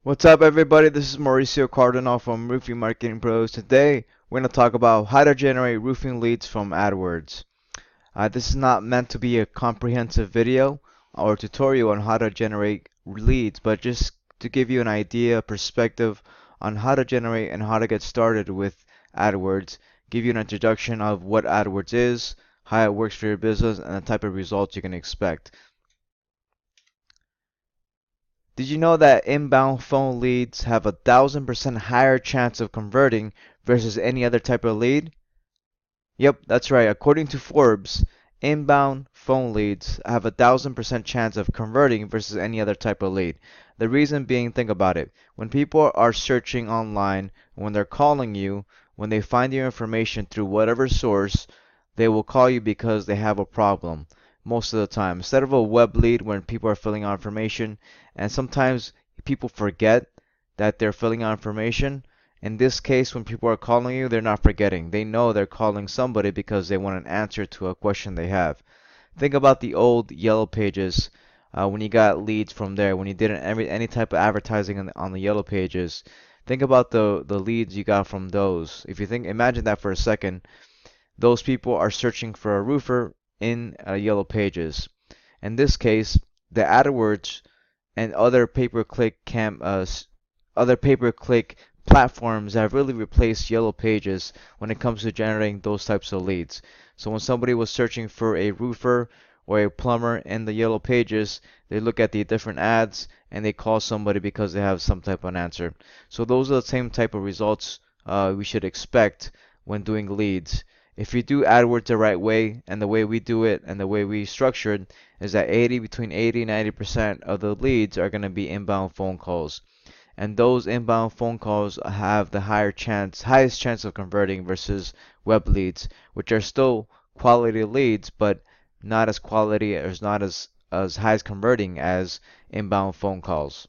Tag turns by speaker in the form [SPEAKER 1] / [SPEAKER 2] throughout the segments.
[SPEAKER 1] What's up, everybody? This is Mauricio Cardinal from Roofing Marketing Pros. Today, we're going to talk about how to generate roofing leads from AdWords. This is not meant to be a comprehensive video or tutorial on how to generate leads, but just to give you an idea, perspective on how to generate and how to get started with AdWords, give you an introduction of what AdWords is, how it works for your business, and the type of results you can expect. Did you know that inbound phone leads have 1,000% higher chance of converting versus any other type of lead? Yep, that's right. According to Forbes, inbound phone leads have 1,000% chance of converting versus any other type of lead. The reason being, think about it. When people are searching online, when they're calling you, when they find your information through whatever source, they will call you because they have a problem most of the time. Instead of a web lead when people are filling out information, and sometimes people forget that they're filling out information. In this case, when people are calling you, they're not forgetting. They know they're calling somebody because they want an answer to a question they have. Think about the old yellow pages when you got leads from there, when you did any type of advertising on the yellow pages. Think about the leads you got from those. If you think, imagine that for a second. Those people are searching for a roofer in yellow pages. In this case, the AdWords and other pay-per-click platforms have really replaced yellow pages when it comes to generating those types of leads. So when somebody was searching for a roofer or a plumber in the yellow pages, they look at the different ads and they call somebody because they have some type of answer. So those are the same type of results we should expect when doing leads. If you do AdWords the right way and the way we do it and the way we structured is that between 80 and 90% of the leads are going to be inbound phone calls. And those inbound phone calls have the highest chance of converting versus web leads, which are still quality leads, but not as quality or not as high as converting as inbound phone calls.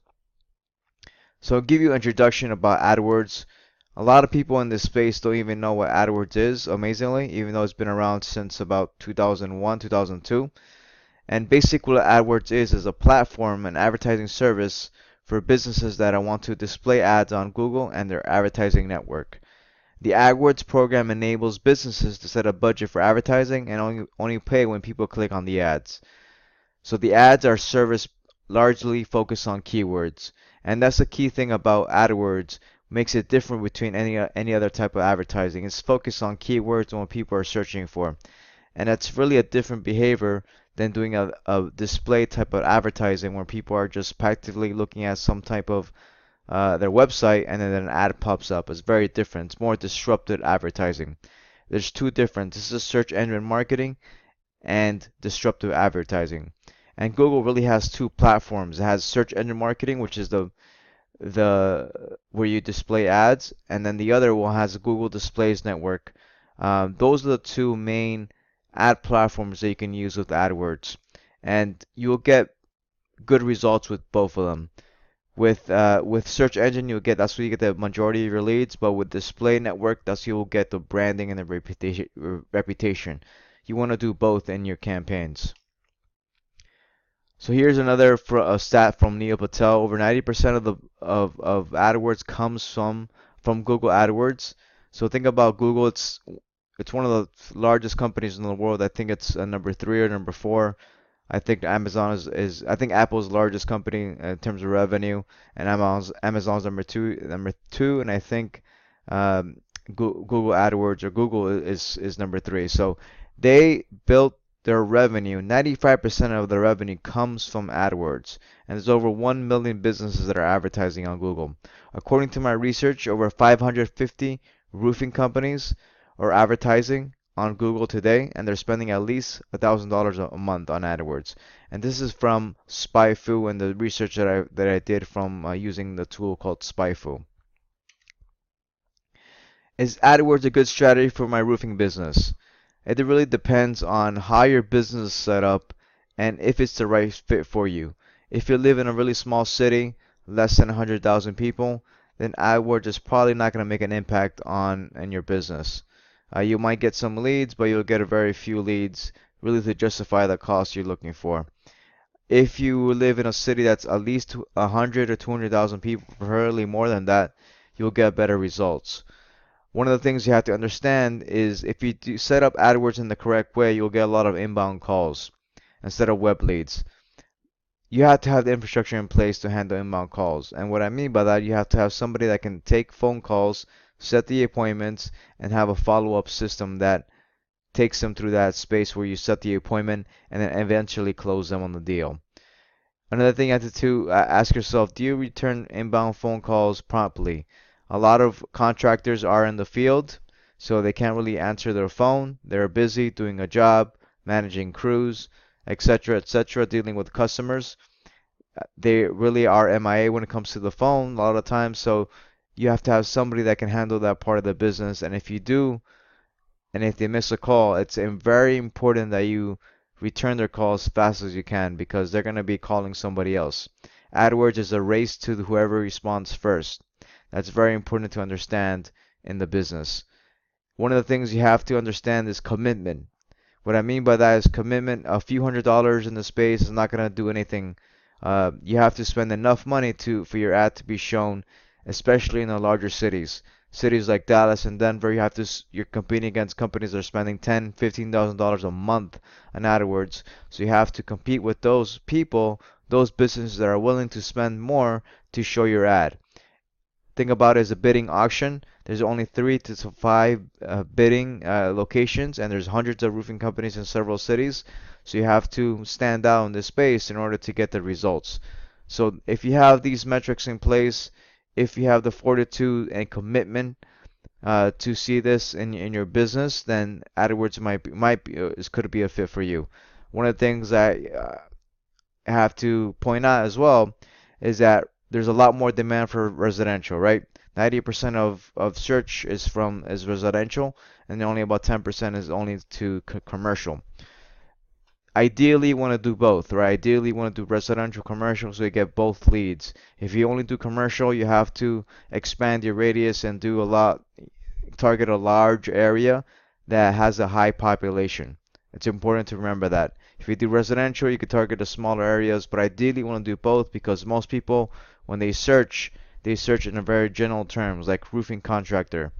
[SPEAKER 1] So I'll give you an introduction about AdWords. A lot of people in this space don't even know what AdWords is, amazingly, even though it's been around since about 2001, 2002. And basically what AdWords is a platform, an advertising service for businesses that want to display ads on Google and their advertising network. The AdWords program enables businesses to set a budget for advertising and only pay when people click on the ads. So the ads are service largely focused on keywords. And that's the key thing about AdWords, makes it different between any other type of advertising. It's focused on keywords and what people are searching for. And that's really a different behavior than doing a display type of advertising where people are just passively looking at some type of their website and then an ad pops up. It's very different. It's more disruptive advertising. There's two different. This is search engine marketing and disruptive advertising. And Google really has two platforms. It has search engine marketing, which is the where you display ads, and then the other one has Google Displays Network. Those are the two main ad platforms that you can use with AdWords, and you'll get good results with both of them. With search engine, that's where you get the majority of your leads, but with display network, that's where you'll get the branding and the reputation. You want to do both in your campaigns. So here's another a stat from Neil Patel. Over 90% of AdWords comes from Google AdWords. So think about Google. It's one of the largest companies in the world. I think it's number three or number four. I think Amazon is I think Apple's largest company in terms of revenue, and Amazon's number two, and I think Google AdWords or Google is number three. So they built their revenue, 95% of their revenue comes from AdWords, and there's over 1 million businesses that are advertising on Google. According to my research, over 550 roofing companies are advertising on Google today, and they're spending at least $1,000 a month on AdWords. And this is from SpyFu and the research that I did from using the tool called SpyFu. Is AdWords a good strategy for my roofing business? It really depends on how your business is set up and if it's the right fit for you. If you live in a really small city, less than 100,000 people, then AdWords is probably not going to make an impact on in your business. You might get some leads, but you'll get a very few leads really to justify the cost you're looking for. If you live in a city that's at least 100 or 200,000 people, preferably more than that, you'll get better results. One of the things you have to understand is if you do set up AdWords in the correct way, you'll get a lot of inbound calls instead of web leads. You have to have the infrastructure in place to handle inbound calls. And what I mean by that, you have to have somebody that can take phone calls, set the appointments, and have a follow-up system that takes them through that space where you set the appointment and then eventually close them on the deal. Another thing you have to ask yourself, do you return inbound phone calls promptly? A lot of contractors are in the field, so they can't really answer their phone. They're busy doing a job, managing crews, etc., etc., dealing with customers. They really are MIA when it comes to the phone a lot of times, so you have to have somebody that can handle that part of the business. And if you do, and if they miss a call, it's very important that you return their call as fast as you can because they're going to be calling somebody else. AdWords is a race to whoever responds first. That's very important to understand in the business. One of the things you have to understand is commitment. What I mean by that is commitment. A few $100s in the space is not going to do anything. You have to spend enough money for your ad to be shown, especially in the larger cities. Cities like Dallas and Denver, you're competing against companies that are spending $10,000, $15,000 a month on AdWords. So you have to compete with those people, those businesses that are willing to spend more to show your ad. Think about it as a bidding auction. There's only 3 to 5 bidding locations, and there's hundreds of roofing companies in several cities. So you have to stand out in this space in order to get the results. So if you have these metrics in place, if you have the fortitude and commitment to see this in your business, then AdWords could be a fit for you. One of the things I have to point out as well is that there's a lot more demand for residential, right? 90% of search is residential, and only about 10% is only to commercial. Ideally, you want to do both, right? Ideally, you want to do residential, commercial, so you get both leads. If you only do commercial, you have to expand your radius and target a large area that has a high population. It's important to remember that. If you do residential, you can target the smaller areas, but ideally you want to do both because most people, when they search in a very general terms, like roofing contractor.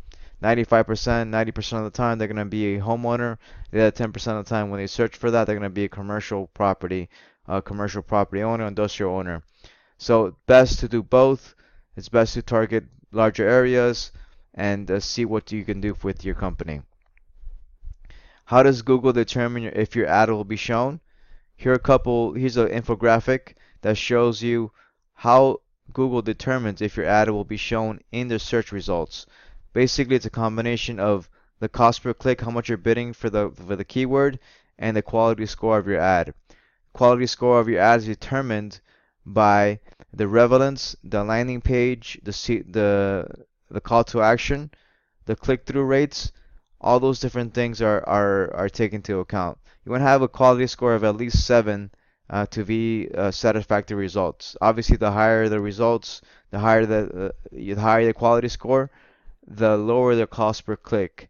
[SPEAKER 1] 95%, 90% of the time, they're going to be a homeowner. The other 10% of the time, when they search for that, they're going to be a commercial property owner, industrial owner. So best to do both. It's best to target larger areas and see what you can do with your company. How does Google determine if your ad will be shown? Here's an infographic that shows you how Google determines if your ad will be shown in the search results. Basically, it's a combination of the cost per click, how much you're bidding for the keyword, and the quality score of your ad. Quality score of your ad is determined by the relevance, the landing page, the call to action, the click-through rates. All those different things are taken into account. You want to have a quality score of at least 7 to be satisfactory results. Obviously, the higher the results, the higher the quality score, the lower the cost per click.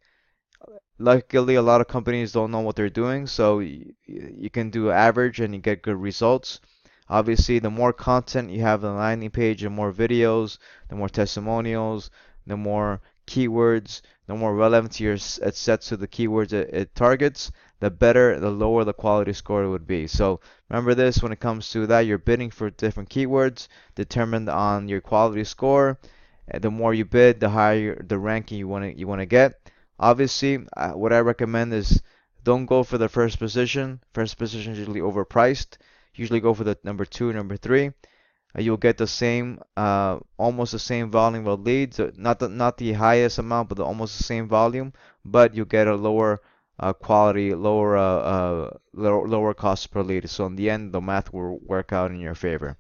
[SPEAKER 1] Luckily, a lot of companies don't know what they're doing, so you can do average and you get good results. Obviously, the more content you have on the landing page, the more videos, the more testimonials, the more keywords, the more relevancy it sets to the keywords it targets, the better, the lower the quality score would be. So remember this when it comes to that, you're bidding for different keywords determined on your quality score. The more you bid, the higher the ranking you want to get. Obviously, what I recommend is don't go for the first position. First position is usually overpriced. Usually go for the number 2, number 3. You'll get the same, almost the same volume of leads. Not the highest amount, but almost the same volume. But you'll get a lower quality, lower cost per lead. So in the end, the math will work out in your favor.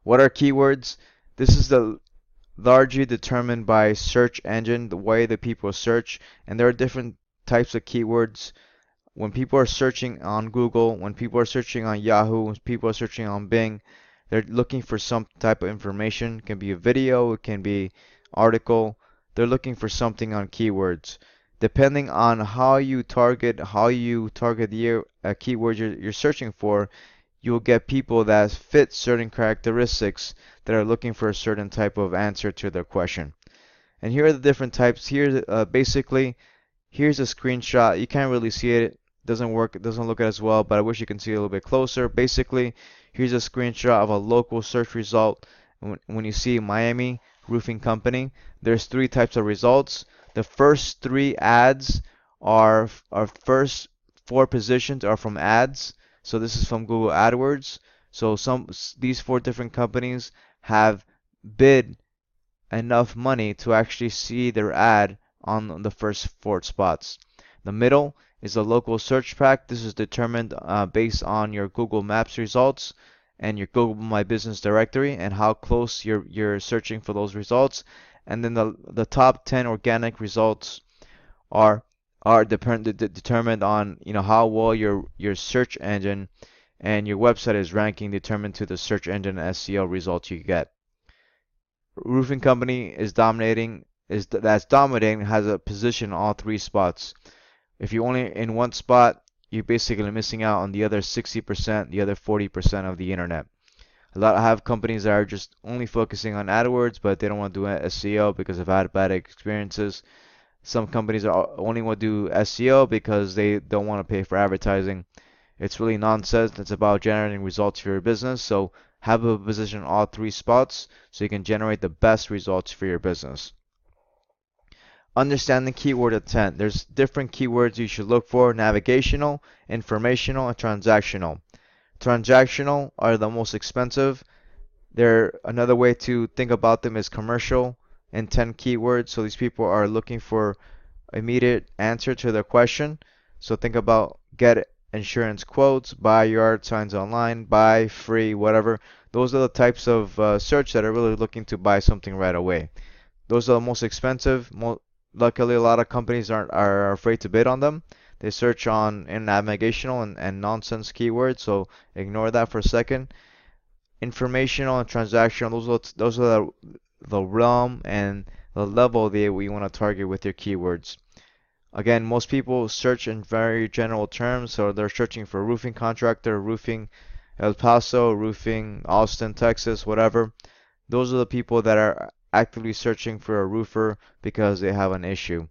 [SPEAKER 1] What are keywords? This is largely determined by search engine, the way that people search, and there are different types of keywords. When people are searching on Google, when people are searching on Yahoo, when people are searching on Bing, they're looking for some type of information. It can be a video, it can be article. They're looking for something on keywords. Depending on how you target keyword you're searching for, you'll get people that fit certain characteristics that are looking for a certain type of answer to their question. And here are the different types. Here, basically, here's a screenshot. You can't really see it. Doesn't work. It doesn't look as well, but I wish you can see it a little bit closer. Basically, here's a screenshot of a local search result. When you see Miami Roofing Company, there's three types of results. The first three ads are first four positions are from ads. So this is from Google AdWords. So these four different companies have bid enough money to actually see their ad on the first four spots. The middle is a local search pack. This is determined based on your Google Maps results and your Google My Business directory and how close you're searching for those results. And then the top 10 organic results are determined on how well your search engine and your website is ranking, determined to the search engine SEO results you get. Roofing company is dominating has a position on all three spots. If you're only in one spot, you're basically missing out on the other 60%, the other 40% of the internet. I have companies that are just only focusing on AdWords, but they don't want to do SEO because they've had bad experiences. Some companies only want to do SEO because they don't want to pay for advertising. It's really nonsense. It's about generating results for your business. So have a position on all three spots so you can generate the best results for your business. Understanding keyword intent. There's different keywords you should look for: navigational, informational, and transactional. Transactional are the most expensive. Another way to think about them is commercial intent keywords. So these people are looking for immediate answer to their question. So think about get insurance quotes, buy yard signs online, buy free, whatever. Those are the types of search that are really looking to buy something right away. Those are the most expensive. Luckily, a lot of companies are afraid to bid on them. They search in navigational and nonsense keywords, so ignore that for a second. Informational and transactional, those are the realm and the level that we want to target with your keywords. Again, most people search in very general terms, so they're searching for roofing contractor, roofing El Paso, roofing Austin, Texas, whatever. Those are the people that are actively searching for a roofer because they have an issue.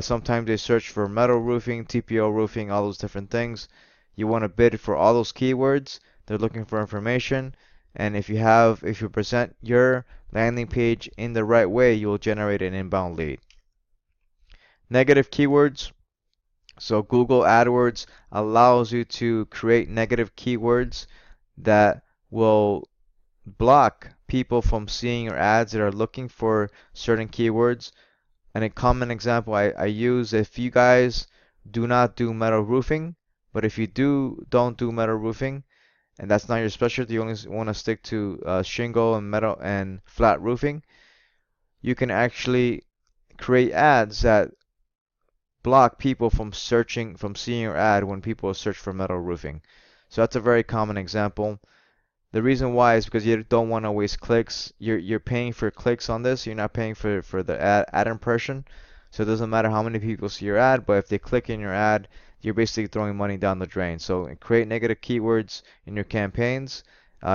[SPEAKER 1] Sometimes they search for metal roofing, TPO roofing, all those different things. You want to bid for all those keywords. They're looking for information, and if you present your landing page in the right way, you'll generate an inbound lead. Negative keywords. So Google AdWords allows you to create negative keywords that will block people from seeing your ads that are looking for certain keywords. And a common example I use, if you guys do not do metal roofing, but if you don't do metal roofing, and that's not your specialty, you only want to stick to shingle and metal and flat roofing, you can actually create ads that block people from seeing your ad when people search for metal roofing. So that's a very common example. The reason why is because you don't want to waste clicks. You're paying for clicks on this. You're not paying for the ad impression. So it doesn't matter how many people see your ad, but if they click in your ad, you're basically throwing money down the drain. So create negative keywords in your campaigns.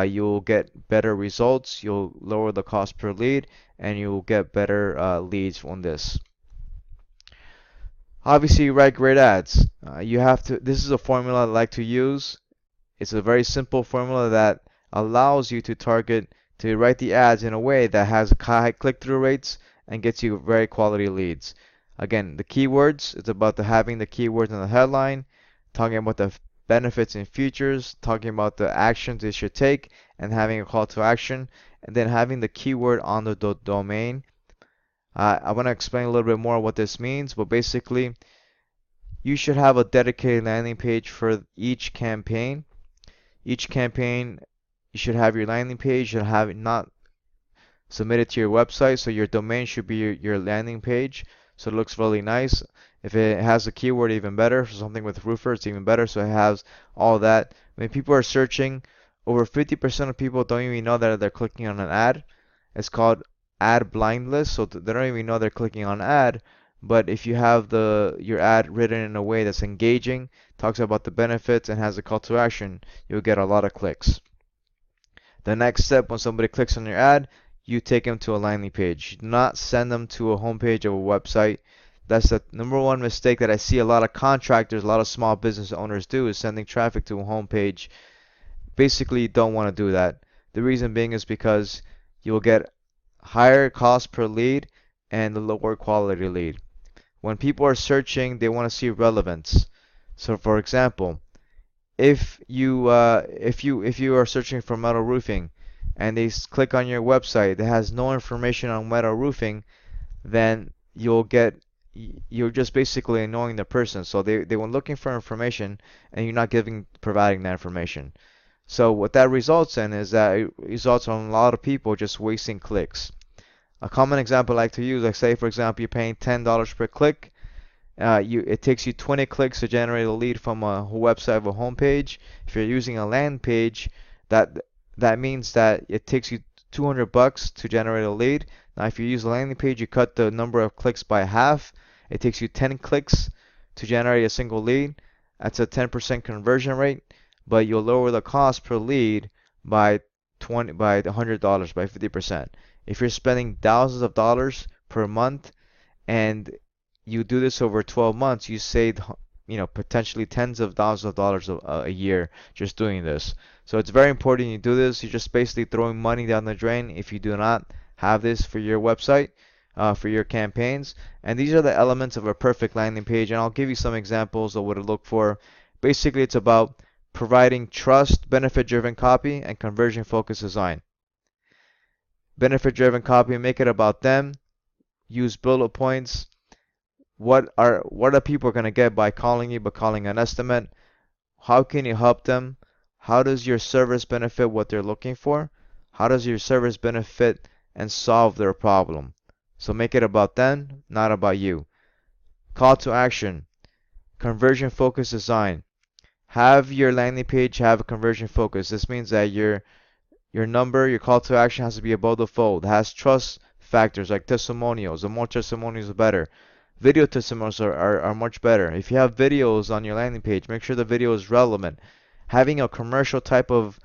[SPEAKER 1] You'll get better results. You'll lower the cost per lead, and you'll get better leads on this. Obviously, you write great ads. This is a formula I like to use. It's a very simple formula that allows you to write the ads in a way that has high click-through rates and gets you very quality leads. Again, the keywords, it's about having the keywords in the headline, talking about the benefits and features, talking about the actions they should take, and having a call to action, and then having the keyword on the domain. I want to explain a little bit more what this means, but basically, you should have a dedicated landing page for each campaign. Each campaign, you should have your landing page. You should have it not submitted to your website, so your domain should be your landing page, so it looks really nice. If it has a keyword, even better. For something with roofer, it's even better, so it has all that. When people are searching, over 50% of people don't even know that they're clicking on an ad. It's called ad blind list, so they don't even know they're clicking on ad, But if you have your ad written in a way that's engaging, talks about the benefits, and has a call to action, you'll get a lot of clicks. The next step, when somebody clicks on your ad, you take them to a landing page. Do not send them to a homepage of a website. That's the number one mistake that I see a lot of contractors, a lot of small business owners do, is sending traffic to a homepage. Basically, you don't want to do that. The reason being is because you will get higher cost per lead and a lower quality lead. When people are searching, they want to see relevance. So, for example, if you are searching for metal roofing and they click on your website that has no information on metal roofing, then you're just basically annoying the person. So they were looking for information and you're not providing that information. So what that results in is that it results on a lot of people just wasting clicks. A common example I like to use, like say for example, you're paying $10 per click. It takes you 20 clicks to generate a lead from a website or a homepage. If you're using a land page, that that means that it takes you $200 to generate a lead. Now, if you use a landing page, you cut the number of clicks by half. It takes you 10 clicks to generate a single lead. That's a 10% conversion rate, but you'll lower the cost per lead by $100, by 50%. If you're spending thousands of dollars per month and you do this over 12 months, you save, potentially tens of thousands of dollars a year just doing this. So it's very important you do this. You're just basically throwing money down the drain if you do not have this for your website, for your campaigns. And these are the elements of a perfect landing page. And I'll give you some examples of what to look for. Basically, it's about providing trust, benefit-driven copy, and conversion-focused design. Benefit-driven copy, make it about them. Use bullet points. What are people going to get by calling you, by calling an estimate? How can you help them? How does your service benefit what they're looking for? How does your service benefit and solve their problem? So make it about them, not about you. Call to action. Conversion focused design. Have your landing page have a conversion focus. This means that your your call to action has to be above the fold. It has trust factors like testimonials. The more testimonials, the better. Video testimonials are much better. If you have videos on your landing page, make sure the video is relevant. Having a commercial type of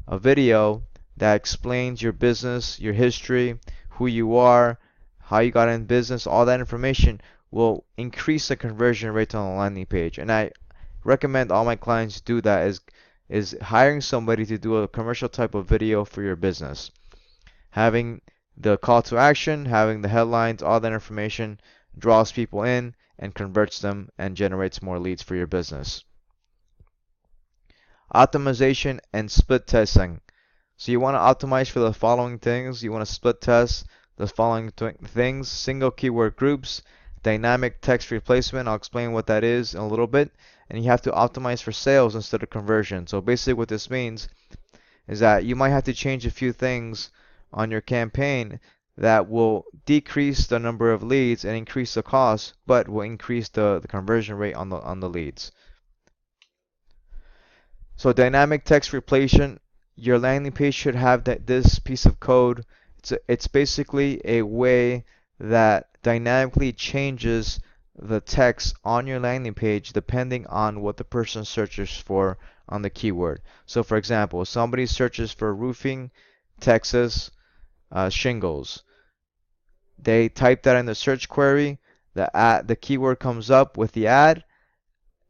[SPEAKER 1] a video that explains your business, your history, who you are, how you got in business, all that information will increase the conversion rate on the landing page. And I recommend all my clients do that, is hiring somebody to do a commercial type of video for your business. Having the call to action, having the headlines, all that information draws people in and converts them and generates more leads for your business. Optimization and split testing. So you want to optimize for the following things. You want to split test the following things: single keyword groups, dynamic text replacement. I'll explain what that is in a little bit. And you have to optimize for sales instead of conversion. So basically what this means is that you might have to change a few things on your campaign that will decrease the number of leads and increase the cost, but will increase the conversion rate on the leads. So dynamic text replacement, your landing page should have this piece of code. It's basically a way that dynamically changes the text on your landing page depending on what the person searches for on the keyword. So for example, if somebody searches for roofing, Texas, shingles. They type that in the search query. The keyword comes up with the ad.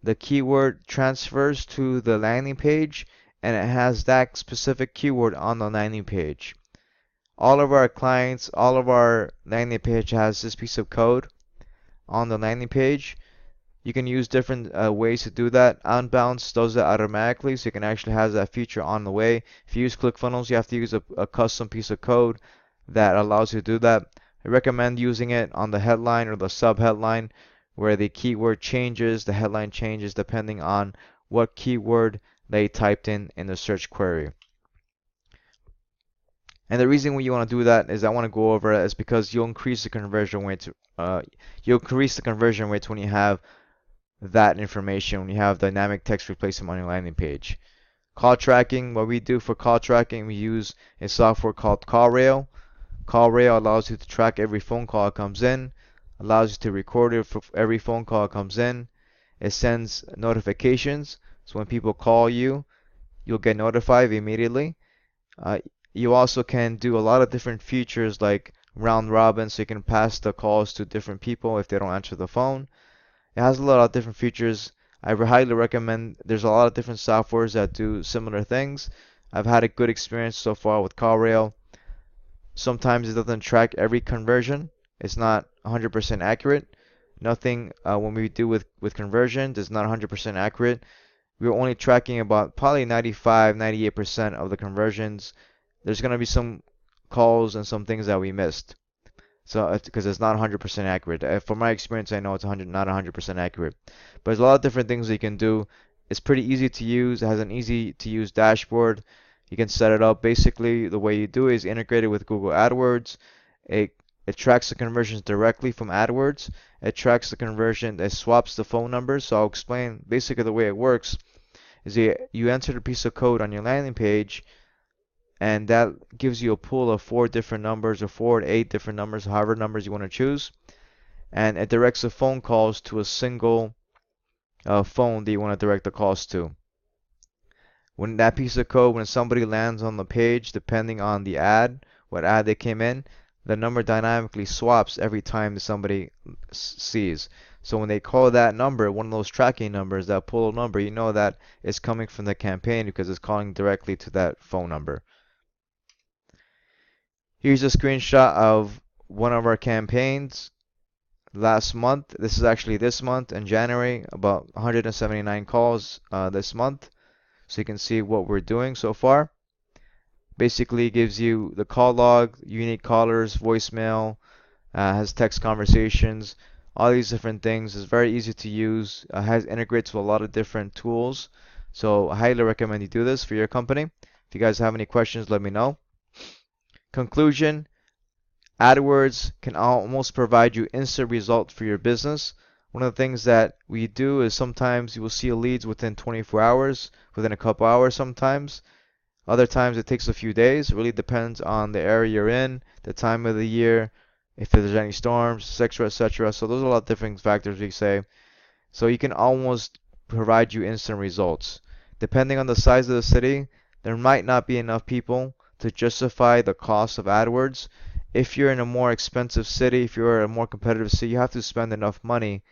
[SPEAKER 1] The keyword transfers to the landing page, and it has that specific keyword on the landing page. All of our clients, all of our landing page has this piece of code on the landing page. You can use different ways to do that. Outbounds does that automatically, so you can actually have that feature on the way. If you use ClickFunnels, you have to use a custom piece of code that allows you to do that. I recommend using it on the headline or the sub-headline where the keyword changes, the headline changes depending on what keyword they typed in the search query. And the reason why you want to do that is I want to go over it is because you'll increase the conversion rate. You'll increase the conversion rates when you have that information, when you have dynamic text replacement on your landing page. Call tracking. What we do for call tracking, we use a software called CallRail. CallRail allows you to track every phone call that comes in. allows you to record it for every phone call that comes in. It sends notifications, so when people call you, you'll get notified immediately. Uh, you also can do a lot of different features like round robin, so you can pass the calls to different people if they don't answer the phone. It has a lot of different features. I highly recommend. There's a lot of different softwares that do similar things. I've had a good experience so far with CallRail. Sometimes it doesn't track every conversion. It's not 100% accurate. Nothing when we do with conversions is not 100% accurate. We're only tracking about probably 95, 98% of the conversions. There's going to be some calls and some things that we missed. So, because it's not 100% accurate. From my experience, I know it's not 100% accurate. But there's a lot of different things you can do. It's pretty easy to use. It has an easy to use dashboard. You can set it up. Basically, the way you do it is integrate it with Google AdWords. It it tracks the conversions directly from AdWords. It tracks the conversion. It swaps the phone numbers. So I'll explain basically the way it works is you enter the piece of code on your landing page, and that gives you a pool of 4 different numbers or 4 to 8 different numbers, however numbers you want to choose, and it directs the phone calls to a single phone that you want to direct the calls to. When that piece of code, when somebody lands on the page, depending on the ad, what ad they came in, the number dynamically swaps every time somebody sees. So when they call that number, one of those tracking numbers, that pull number, you know that it's coming from the campaign because it's calling directly to that phone number. Here's a screenshot of one of our campaigns last month. This is actually this month in January, about 179 calls this month. So you can see what we're doing so far. Basically gives you the call log, unique callers, voicemail, has text conversations, all these different things. It's very easy to use, has integrates with a lot of different tools. So I highly recommend you do this for your company. If you guys have any questions, let me know. Conclusion, AdWords can almost provide you instant results for your business. One of the things that we do is sometimes you will see leads within 24 hours, within a couple hours sometimes. Other times it takes a few days. It really depends on the area you're in, the time of the year, if there's any storms, etc., etc. So those are a lot of different factors we say. So you can almost provide you instant results. Depending on the size of the city, there might not be enough people to justify the cost of AdWords. If you're in a more expensive city, if you're in a more competitive city, you have to spend enough money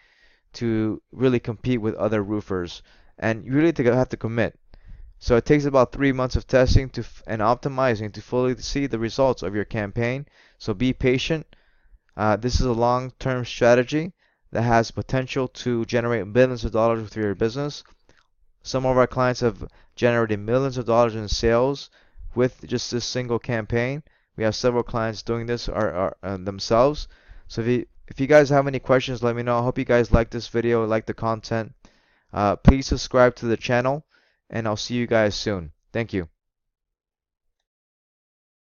[SPEAKER 1] to really compete with other roofers. And you really have to commit. So it takes about 3 months of testing and optimizing to fully see the results of your campaign. So be patient. This is a long-term strategy that has potential to generate millions of dollars with your business. Some of our clients have generated millions of dollars in sales with just this single campaign. We have several clients doing this themselves. So if you guys have any questions, let me know. I hope you guys like this video, like the content. Please subscribe to the channel, and I'll see you guys soon. Thank you.